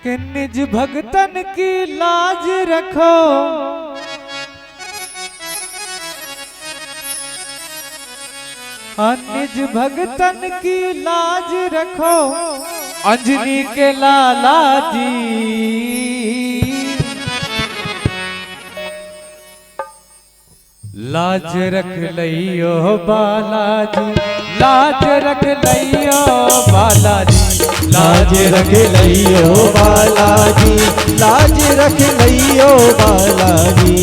कि निज भगतन की लाज रखो, निज भगतन की लाज रखो, अंजनी के लाला जी। लाज रख लियो बालाजी, लाज रख लियो बालाजी, लाज रख लियो बालाजी, लाज रख लियो बालाजी।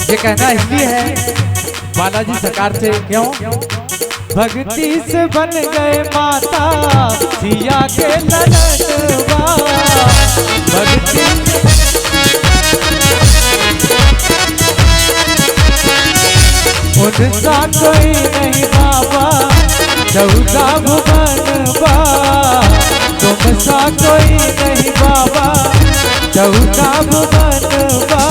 ये कहना इसलिए है बालाजी सरकार से, क्यों? भक्ति से बन गए माता सिया के ललनवा, भक्ति उनसा कोई नहीं बाबा, 14 भुवनवा, तुमसा कोई नहीं बाबा, 14 भुवनवा।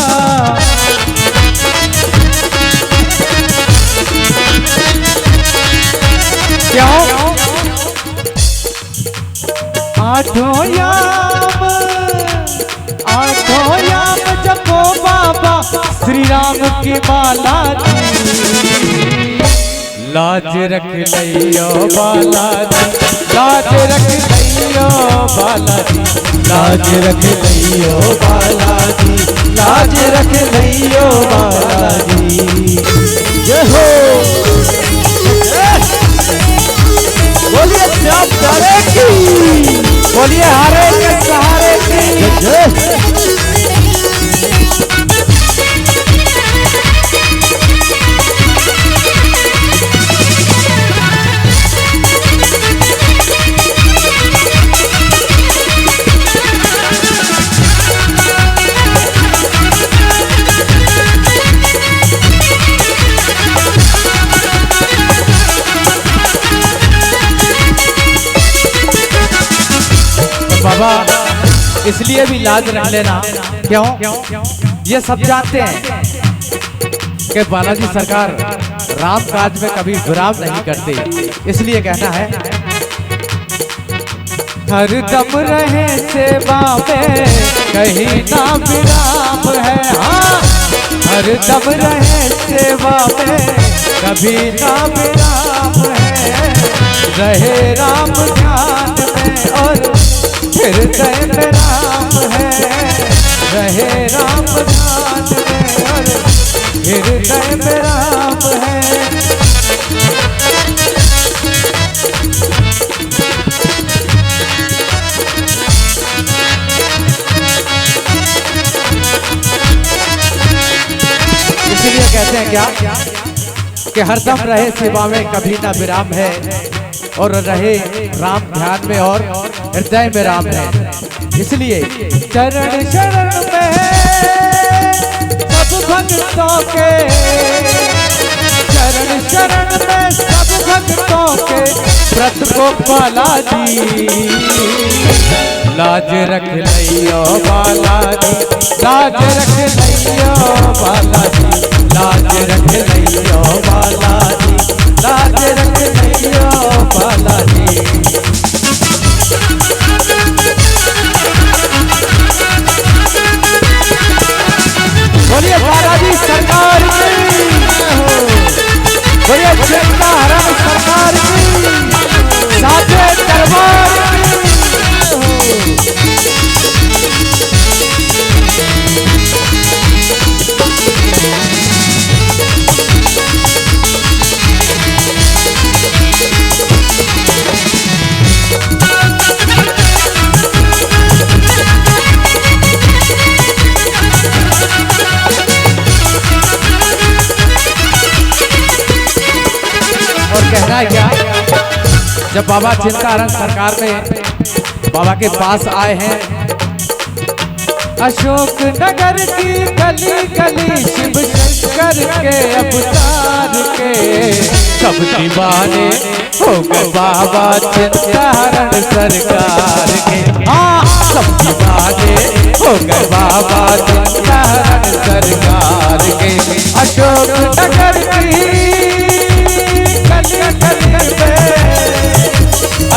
आठों याम जपो बाबा श्री राम की माला जी। लाज रख लियो बालाजी, लाज रख लियो बालाजी, लाज रख लियो बालाजी, लाज रख लियो बालाजी। जय हो, बोलिए श्याम प्यारे की, बोलिए हारे के सहारे की। बाबा इसलिए भी लाज रख लेना, क्यों? ये सब जानते हैं कि बालाजी सरकार राम काज में कभी विराम नहीं करते, इसलिए कहना है हर दम रहे सेवा में कहीं ना विराम है। हाँ, हर दम रहे सेवा में कभी ना विराम है, रहे राम ध्यान में और हृदय में राम है, रहे राम ध्यान में और हृदय में राम है। इसलिए कहते हैं क्या कि हरदम रहे सेवा में कभी ना विराम है, और रहे राम ध्यान में और हृदय में राम है। इसलिए चरण शरण में सब भक्तों के, चरण शरण में सब भक्तों के व्रत को बालाजी। लाज रख लियो बालाजी, लाज रख लियो बालाजी, लाज रख लियो बालाजी, लाज रख लियो बालाजी। बोलिए बालाजी सरकार की, बोलिए चिंता हरण सरकार की, साथे दरबार की। और कहना है क्या, जब बाबा चिंताहरण सरकार में बाबा के पास आए हैं, अशोक नगर की गली गली शिव शंकर के अवतार के सब दीवाने हो गए बाबा चिंताहरण सरकार के। हाँ, सब दीवाने हो गए बाबा चिंताहरण सरकार के। अशोक नगर की गली गली में,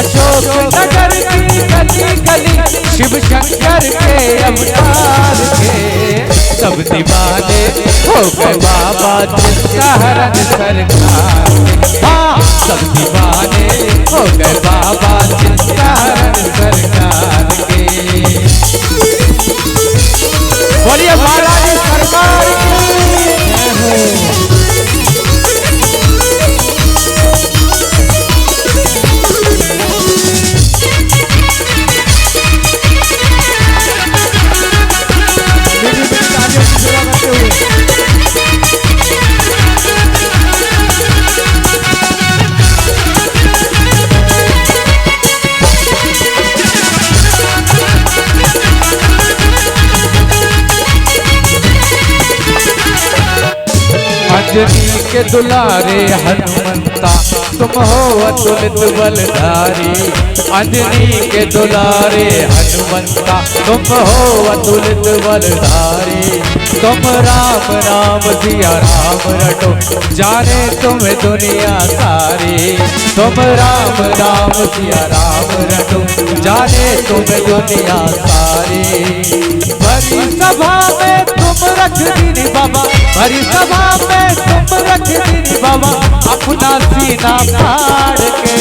अशोक नगर की गली गली शिव शंकर के अवतार के सब दीवाने हो गए बाबा चिंताहरण सरकार के। हाँ, सब दीवाने हो गए बाबा चिंताहरण सरकार के। बोलिए बालाजी सरकार की। अंजनी के दुलारे हनुमंता तुम हो अतुलित बलधारी। अंजनी के दुलारे हनुमंता तुम हो अतुलित बलधारी। तुम राम राम सिया राम रटो जाने तुम्हें दुनिया सारी। तुम राम राम सिया राम रटो जाने तुम्हें दुनिया सारी। भरी सभा में तुम रख दीनी बाबा, भरी सभा में तुम रख दीनी बाबा अपना सीना फाड़ के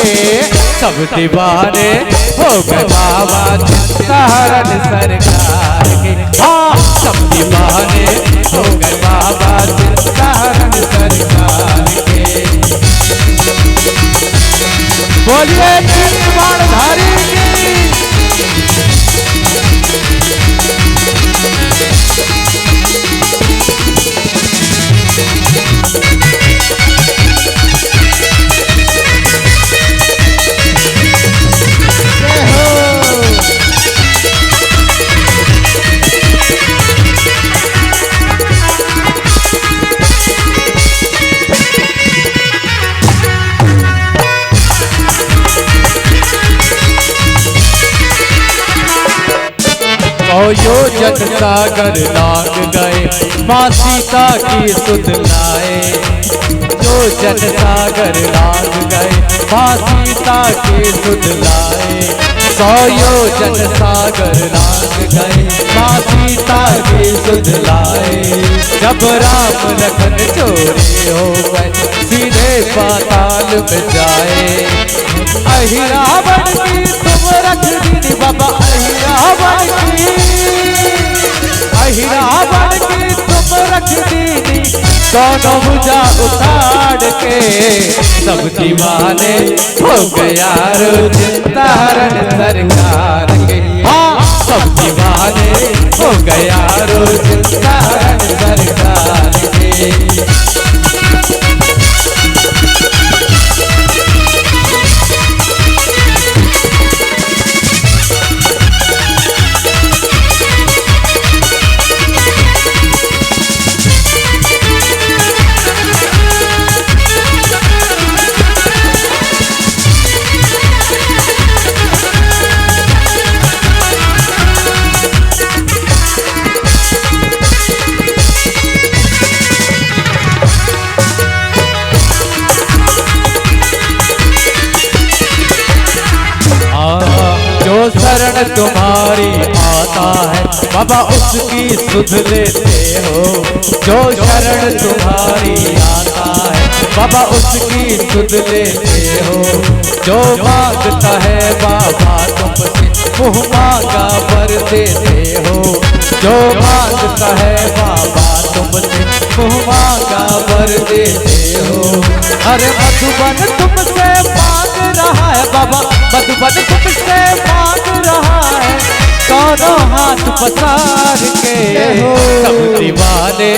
सब दीवाने हो गए बाबा चिंताहरण सरकार के। हाँ, सब दीवाने हो गए बाबा चिंताहरण सरकार के। बोलिए धारी की। योजन सागर लाग गए माँ सीता की सुध लाए। योजन सागर लाग गए माँ सीता की सुध लाए। 100 योजन सागर लाग गए माँ सीता की सुध लाए। जब राम लखन चोरी हो गए सीधे पाताल में जाए। अहिरावण की तुम रख दीनी बाबा, अहिरावण की, अहिरावण की तुम रख दीनी दोनों भुजा उतार के सब दीवाने हो गया रो चिंताहरण सरकार के। हाँ, सब दीवाने हो गया रो चिंताहरण सरकार के। शरण तुम्हारी आता है बाबा उसकी सुध लेते हो। जो शरण तुम्हारी आता है बाबा उसकी सुध लेते हो। जो मांगता है बाबा तुमसे मुँह मांगा वर देते हो। जो मांगता है बाबा तुमसे मुँह मांगा वर देते हो। अरे मधुबन तुमसे मांग रहा है बाबा, मधुबन तुमसे मांग रहा है दोनों हाथ पसार के सब दीवाने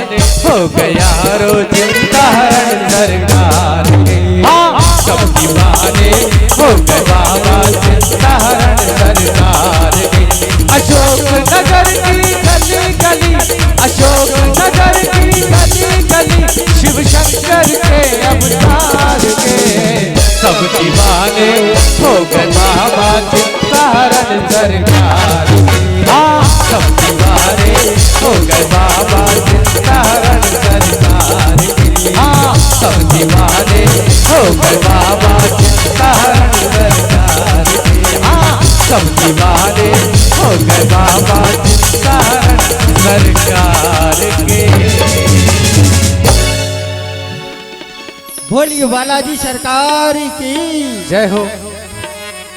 हो गया रो चिंताहरण सरकार के। हाँ, सब दीवाने हो गए बाबा चिंताहरण सरकार के। अशोक नगर की गली सरकार के। हाँ, सब दीवाने हो गए बाबा चिंताहरण सरकार के। हाँ, सब दीवाने हो गए बाबा चिंताहरण सरकार के। हाँ, सब दीवाने हो गए बाबा चिंताहरण सरकार के। बोलिए बालाजी सरकार की जय हो।